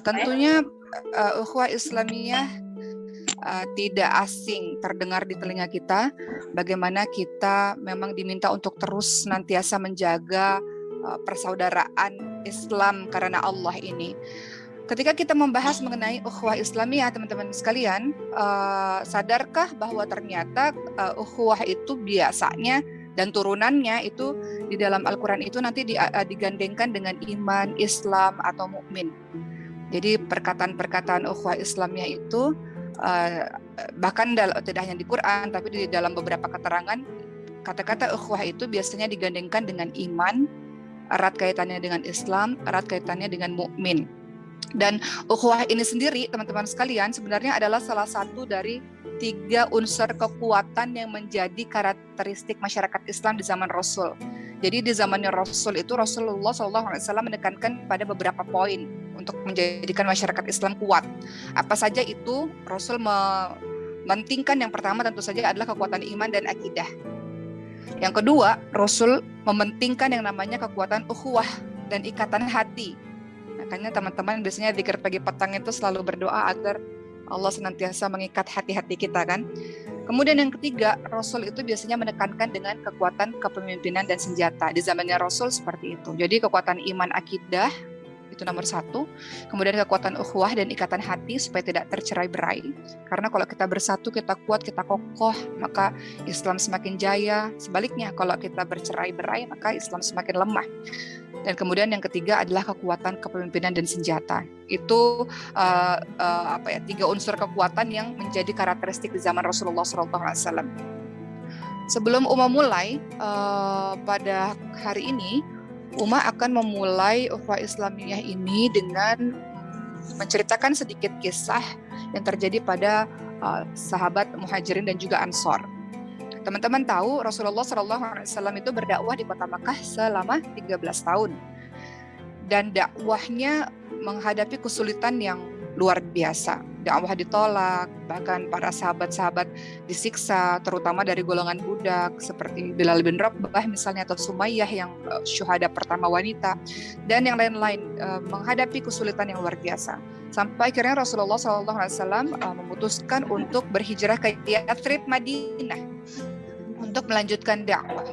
Tentunya ukhuwah Islamiyah tidak asing terdengar di telinga kita, bagaimana kita memang diminta untuk terus senantiasa menjaga persaudaraan Islam karena Allah ini. Ketika kita membahas mengenai ukhuwah Islamiyah, teman-teman sekalian, sadarkah bahwa ternyata ukhuwah itu biasanya dan turunannya itu di dalam Al-Quran itu nanti digandengkan dengan iman, Islam, atau mukmin. Jadi perkataan-perkataan ukhuwah Islamiyah itu bahkan tidak hanya di Quran, tapi di dalam beberapa keterangan, kata-kata ukhuwah itu biasanya digandengkan dengan iman, erat kaitannya dengan Islam, erat kaitannya dengan mukmin. Dan ukhuwah ini sendiri, teman-teman sekalian, sebenarnya adalah salah satu dari 3 unsur kekuatan yang menjadi karakteristik masyarakat Islam di zaman Rasul. Jadi di zamannya Rasul itu Rasulullah SAW menekankan pada beberapa poin untuk menjadikan masyarakat Islam kuat. Apa saja itu? Rasul mementingkan yang pertama tentu saja adalah kekuatan iman dan akidah. Yang kedua, Rasul mementingkan yang namanya kekuatan ukhuwah dan ikatan hati. Makanya teman-teman biasanya zikir pagi petang itu selalu berdoa agar Allah senantiasa mengikat hati-hati kita kan. Kemudian yang ketiga, Rasul itu biasanya menekankan dengan kekuatan kepemimpinan dan senjata. Di zamannya Rasul seperti itu. Jadi kekuatan iman akidah itu nomor 1. Kemudian kekuatan ukhuwah dan ikatan hati supaya tidak tercerai-berai. Karena kalau kita bersatu, kita kuat, kita kokoh, maka Islam semakin jaya. Sebaliknya, kalau kita bercerai-berai, maka Islam semakin lemah. Dan kemudian yang ketiga adalah kekuatan kepemimpinan dan senjata. Itu 3 unsur kekuatan yang menjadi karakteristik di zaman Rasulullah SAW. Sebelum Uma mulai pada hari ini, Uma akan memulai ukhuwah Islamiyah ini dengan menceritakan sedikit kisah yang terjadi pada sahabat Muhajirin dan juga Ansor. Teman-teman tahu Rasulullah SAW itu berdakwah di kota Makkah selama 13 tahun. Dan dakwahnya menghadapi kesulitan yang luar biasa. Dakwah ditolak, bahkan para sahabat-sahabat disiksa, terutama dari golongan budak seperti Bilal bin Rabah misalnya, atau Sumayyah yang syuhada pertama wanita, dan yang lain-lain, menghadapi kesulitan yang luar biasa. Sampai akhirnya Rasulullah SAW memutuskan untuk berhijrah ke Yathrib, Madinah, untuk melanjutkan dakwah.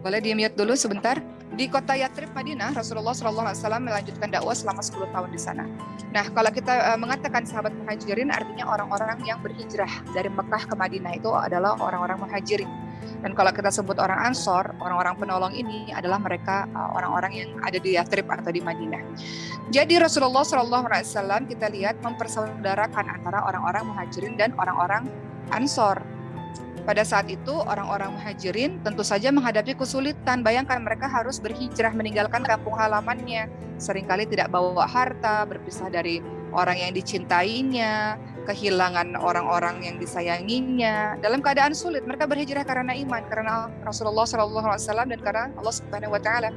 Boleh di-mute dulu sebentar. Di kota Yathrib, Madinah, Rasulullah SAW melanjutkan dakwah selama 10 tahun di sana. Nah, kalau kita mengatakan sahabat Muhajirin, artinya orang-orang yang berhijrah dari Mekah ke Madinah itu adalah orang-orang Muhajirin. Dan kalau kita sebut orang Ansor, orang-orang penolong ini adalah mereka orang-orang yang ada di Yathrib atau di Madinah. Jadi Rasulullah SAW kita lihat mempersaudarakan antara orang-orang Muhajirin dan orang-orang Ansor. Pada saat itu orang-orang Muhajirin tentu saja menghadapi kesulitan. Bayangkan mereka harus berhijrah meninggalkan kampung halamannya. Seringkali tidak bawa harta, berpisah dari orang yang dicintainya, kehilangan orang-orang yang disayanginya. Dalam keadaan sulit mereka berhijrah karena iman, karena Rasulullah SAW dan karena Allah Subhanahu Wa Taala.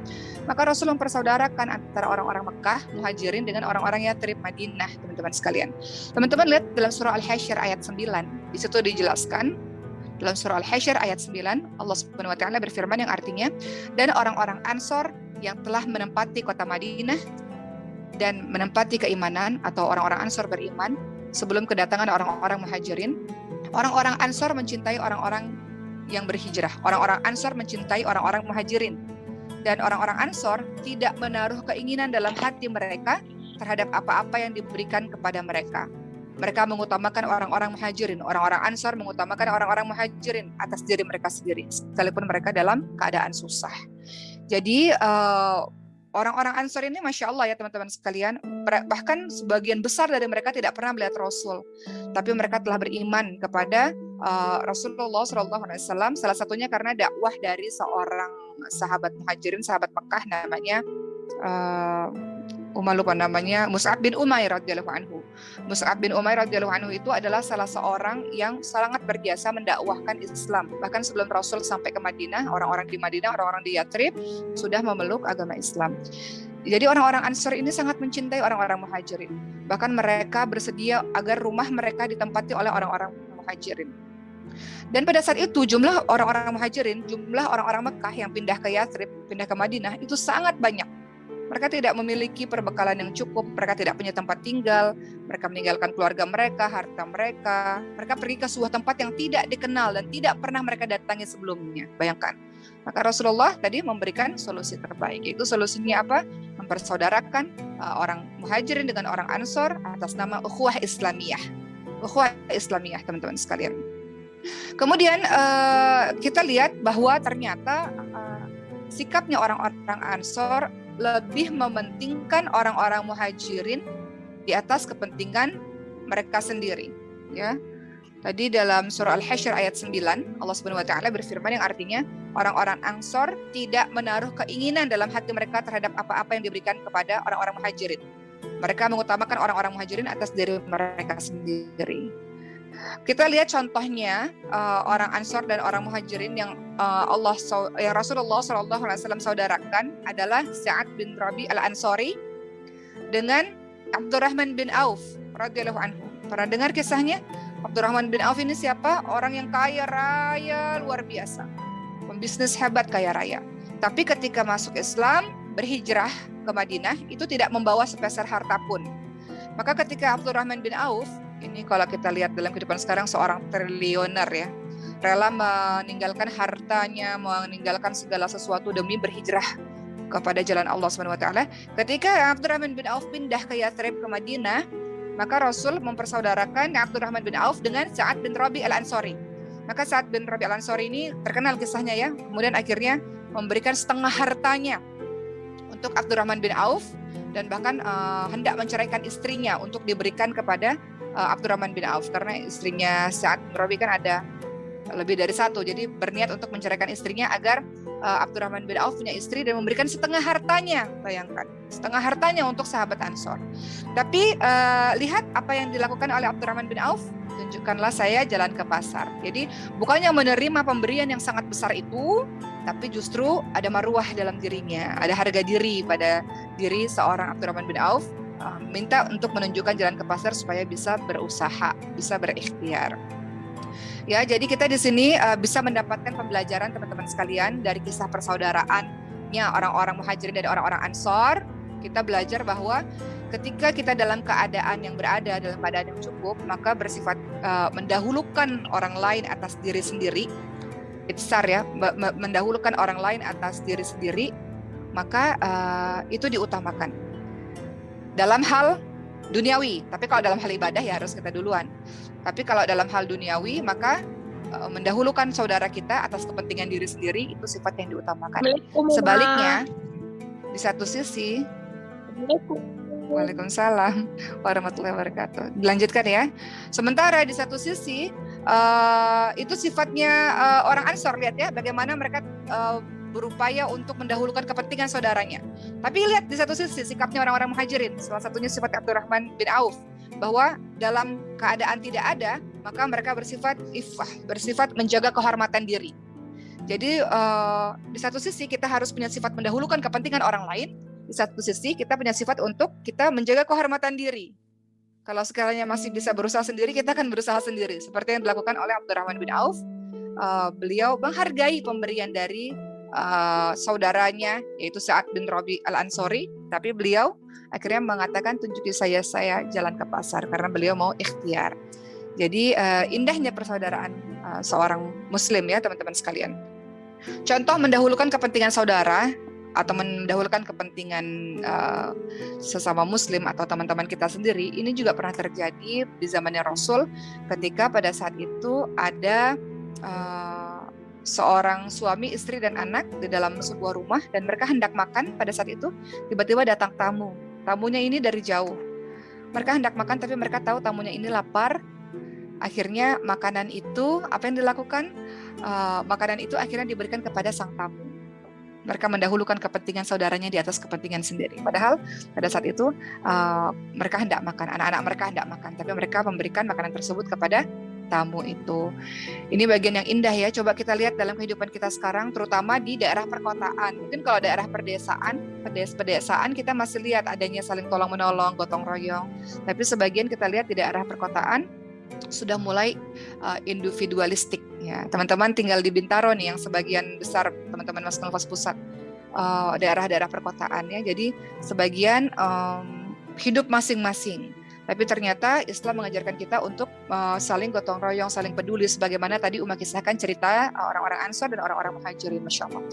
Maka Rasul mempersaudarakan antara orang-orang Mekah, Muhajirin dengan orang-orang Yathrib, Madinah, teman-teman sekalian. Teman-teman lihat dalam surah Al-Hasyr ayat 9, di situ dijelaskan. Dalam surah Al-Hasyr ayat 9, Allah Subhanahu Wa Taala berfirman yang artinya, dan orang-orang Ansor yang telah menempati kota Madinah dan menempati keimanan, atau orang-orang Ansor beriman sebelum kedatangan orang-orang Muhajirin. Orang-orang Ansor mencintai orang-orang yang berhijrah. Orang-orang Ansor mencintai orang-orang Muhajirin. Dan orang-orang Ansor tidak menaruh keinginan dalam hati mereka terhadap apa-apa yang diberikan kepada mereka. Mereka mengutamakan orang-orang Muhajirin. Orang-orang Ansar mengutamakan orang-orang Muhajirin atas diri mereka sendiri, sekalipun mereka dalam keadaan susah. Jadi orang-orang Ansar ini Masya Allah ya teman-teman sekalian, bahkan sebagian besar dari mereka tidak pernah melihat Rasul, tapi mereka telah beriman kepada Rasulullah SAW. Salah satunya karena dakwah dari seorang sahabat Muhajirin, sahabat Mekah, namanya lupa namanya, Mus'ab bin Umair radhiyallahu anhu. Mus'ab bin Umair radhiyallahu anhu itu adalah salah seorang yang sangat berjasa mendakwahkan Islam. Bahkan sebelum Rasul sampai ke Madinah, orang-orang di Madinah, orang-orang di Yathrib sudah memeluk agama Islam. Jadi orang-orang Ansar ini sangat mencintai orang-orang Muhajirin. Bahkan mereka bersedia agar rumah mereka ditempati oleh orang-orang Muhajirin. Dan pada saat itu jumlah orang-orang Muhajirin, jumlah orang-orang Mekah yang pindah ke Yathrib, pindah ke Madinah itu sangat banyak. Mereka tidak memiliki perbekalan yang cukup, mereka tidak punya tempat tinggal, mereka meninggalkan keluarga mereka, harta mereka. Mereka pergi ke sebuah tempat yang tidak dikenal dan tidak pernah mereka datangi sebelumnya. Bayangkan. Maka Rasulullah tadi memberikan solusi terbaik. Yaitu solusinya apa? Mempersaudarakan orang Muhajirin dengan orang Ansor atas nama ukhuwah Islamiyah. Ukhuwah Islamiyah, teman-teman sekalian. Kemudian kita lihat bahwa ternyata sikapnya orang-orang Ansor lebih mementingkan orang-orang Muhajirin di atas kepentingan mereka sendiri, ya. Tadi dalam surah Al-Hasyr ayat 9, Allah Subhanahu wa taala berfirman yang artinya orang-orang Ansor tidak menaruh keinginan dalam hati mereka terhadap apa-apa yang diberikan kepada orang-orang Muhajirin. Mereka mengutamakan orang-orang Muhajirin atas diri mereka sendiri. Kita lihat contohnya orang Ansor dan orang Muhajirin yang Rasulullah SAW saudarakan adalah Sa'ad bin Rabi al-Ansori dengan Abdurrahman bin Auf radhiyallahu anhu. Pernah dengar kisahnya? Abdurrahman bin Auf ini siapa? Orang yang kaya raya luar biasa, pembisnis hebat kaya raya. Tapi ketika masuk Islam, berhijrah ke Madinah, itu tidak membawa sepeser harta pun. Maka ketika Abdurrahman bin Auf, ini kalau kita lihat dalam kehidupan sekarang seorang triliuner ya, rela meninggalkan hartanya, meninggalkan segala sesuatu demi berhijrah kepada jalan Allah Subhanahu wa taala. Ketika Abdurrahman bin Auf pindah ke Yathrib ke Madinah, maka Rasul mempersaudarakan Abdurrahman bin Auf dengan Sa'ad bin Rabi al-Ansori. Maka Sa'ad bin Rabi al-Ansori ini terkenal kisahnya ya, kemudian akhirnya memberikan setengah hartanya untuk Abdurrahman bin Auf dan bahkan hendak menceraikan istrinya untuk diberikan kepada Abdurrahman bin Auf, karena istrinya Sa'ad bin Rabi kan ada lebih dari satu, jadi berniat untuk menceraikan istrinya agar Abdurrahman bin Auf punya istri dan memberikan setengah hartanya. Bayangkan, setengah hartanya untuk sahabat Ansor. Tapi lihat apa yang dilakukan oleh Abdurrahman bin Auf. Tunjukkanlah saya jalan ke pasar. Jadi bukannya menerima pemberian yang sangat besar itu, tapi justru ada maruah dalam dirinya, ada harga diri pada diri seorang Abdurrahman bin Auf. Minta untuk menunjukkan jalan ke pasar supaya bisa berusaha, bisa berikhtiar. Ya, jadi kita di sini bisa mendapatkan pembelajaran teman-teman sekalian dari kisah persaudaraannya orang-orang Muhajirin dan orang-orang Ansor. Kita belajar bahwa ketika kita dalam keadaan yang berada dalam keadaan yang cukup, maka bersifat mendahulukan orang lain atas diri sendiri. Itsar ya, mendahulukan orang lain atas diri sendiri, maka itu diutamakan dalam hal duniawi. Tapi kalau dalam hal ibadah ya harus kita duluan. Tapi kalau dalam hal duniawi, maka mendahulukan saudara kita atas kepentingan diri sendiri, itu sifat yang diutamakan. Sebaliknya, di satu sisi, Waalaikumsalam warahmatullahi wabarakatuh. Dilanjutkan ya. Sementara di satu sisi, itu sifatnya orang Ansor, lihat ya, bagaimana mereka berupaya untuk mendahulukan kepentingan saudaranya. Tapi lihat di satu sisi sikapnya orang-orang Muhajirin, salah satunya sifat Abdurrahman bin Auf, bahwa dalam keadaan tidak ada, maka mereka bersifat iffah, bersifat menjaga kehormatan diri. Jadi di satu sisi kita harus punya sifat mendahulukan kepentingan orang lain, di satu sisi kita punya sifat untuk kita menjaga kehormatan diri. Kalau sekalinya masih bisa berusaha sendiri, kita akan berusaha sendiri. Seperti yang dilakukan oleh Abdurrahman bin Auf, beliau menghargai pemberian dari saudaranya yaitu Sa'ad bin Rabi al-Ansori, tapi beliau akhirnya mengatakan tunjuki saya jalan ke pasar karena beliau mau ikhtiar. Jadi indahnya persaudaraan seorang muslim ya teman-teman sekalian. Contoh mendahulukan kepentingan saudara atau mendahulukan kepentingan sesama muslim atau teman-teman kita sendiri, ini juga pernah terjadi di zamannya Rasul ketika pada saat itu ada seorang suami, istri, dan anak di dalam sebuah rumah dan mereka hendak makan. Pada saat itu tiba-tiba datang tamu. Tamunya ini dari jauh. Mereka hendak makan tapi mereka tahu tamunya ini lapar. Akhirnya makanan itu, apa yang dilakukan? Makanan itu akhirnya diberikan kepada sang tamu. Mereka mendahulukan kepentingan saudaranya di atas kepentingan sendiri. Padahal pada saat itu mereka hendak makan, anak-anak mereka hendak makan, tapi mereka memberikan makanan tersebut kepada tamu itu. Ini bagian yang indah ya. Coba kita lihat dalam kehidupan kita sekarang, terutama di daerah perkotaan. Mungkin kalau daerah pedesaan kita masih lihat adanya saling tolong menolong, gotong royong. Tapi sebagian kita lihat di daerah perkotaan sudah mulai individualistik ya. Teman-teman tinggal di Bintaro nih, yang sebagian besar teman-teman masuk Universitas Pusat. daerah-daerah perkotaan ya. Jadi sebagian hidup masing-masing. Tapi ternyata Islam mengajarkan kita untuk saling gotong royong, saling peduli. Sebagaimana tadi Uma kisahkan cerita orang-orang Ansor dan orang-orang Muhajirin, Masya Allah.